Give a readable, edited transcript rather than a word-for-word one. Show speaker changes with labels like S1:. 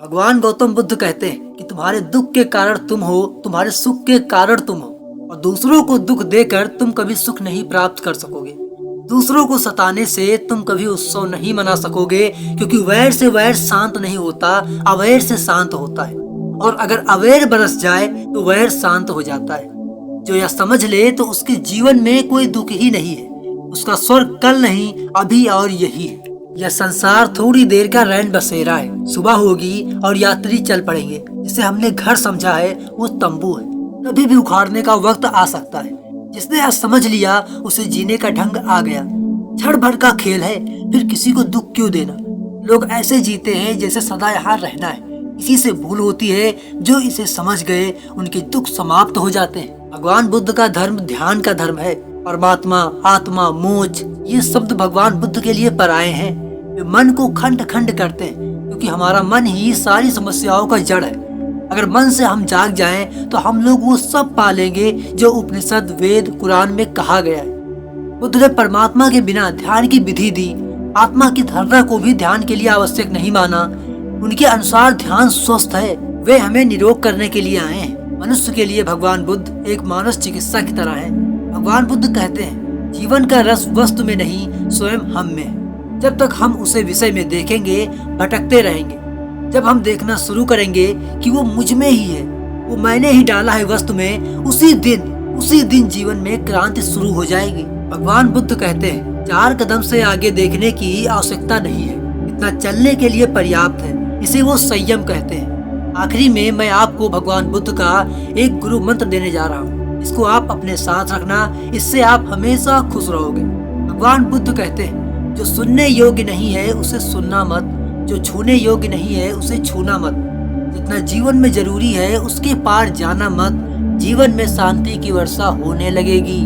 S1: भगवान गौतम बुद्ध कहते हैं कि तुम्हारे दुख के कारण तुम हो, तुम्हारे सुख के कारण तुम हो। और दूसरों को दुख देकर तुम कभी सुख नहीं प्राप्त कर सकोगे। दूसरों को सताने से तुम कभी उत्सव नहीं मना सकोगे, क्योंकि वैर से वैर शांत नहीं होता, अवैर से शांत होता है। और अगर अवैर बरस जाए तो वैर शांत हो जाता है। जो यह समझ ले तो उसके जीवन में कोई दुख ही नहीं है। उसका स्वर्ग कल नहीं, अभी और यही है। यह संसार थोड़ी देर का रैन बसेरा है। सुबह होगी और यात्री चल पड़ेंगे। जिसे हमने घर समझा है वो तंबू है। कभी भी उखाड़ने का वक्त आ सकता है। जिसने आज समझ लिया उसे जीने का ढंग आ गया। क्षण भर का खेल है, फिर किसी को दुख क्यों देना। लोग ऐसे जीते हैं जैसे सदा यहाँ रहना है। इसी से भूल होती है। जो इसे समझ गए उनके दुख समाप्त हो जाते हैं। भगवान बुद्ध का धर्म ध्यान का धर्म है। परमात्मा, आत्मा, मोक्ष ये शब्द भगवान बुद्ध के लिए पराये हैं। वे मन को खंड खंड करते हैं, क्योंकि हमारा मन ही सारी समस्याओं का जड़ है। अगर मन से हम जाग जाएं तो हम लोग वो सब पा लेंगे जो उपनिषद, वेद, कुरान में कहा गया है। बुद्ध ने परमात्मा के बिना ध्यान की विधि दी। आत्मा की धारणा को भी ध्यान के लिए आवश्यक नहीं माना। उनके अनुसार ध्यान स्वस्थ है। वे हमें निरोग करने के लिए आए हैं। मनुष्य के लिए भगवान बुद्ध एक मानस चिकित्सा की तरह है। भगवान बुद्ध कहते हैं, जीवन का रस वस्तु में नहीं, स्वयं हम में है। जब तक हम उसे विषय में देखेंगे भटकते रहेंगे। जब हम देखना शुरू करेंगे कि वो मुझ में ही है, वो मैंने ही डाला है वस्तु में, उसी दिन जीवन में क्रांति शुरू हो जाएगी। भगवान बुद्ध कहते हैं, 4 कदम से आगे देखने की आवश्यकता नहीं है, इतना चलने के लिए पर्याप्त है। इसे वो संयम कहते हैं। आखिरी में मैं आपको भगवान बुद्ध का एक गुरु मंत्र देने जा रहा हूँ। इसको आप अपने साथ रखना, इससे आप हमेशा खुश रहोगे। भगवान बुद्ध कहते हैं, जो सुनने योग्य नहीं है उसे सुनना मत, जो छूने योग्य नहीं है उसे छूना मत। जितना जीवन में जरूरी है उसके पार जाना मत, जीवन में शांति की वर्षा होने लगेगी।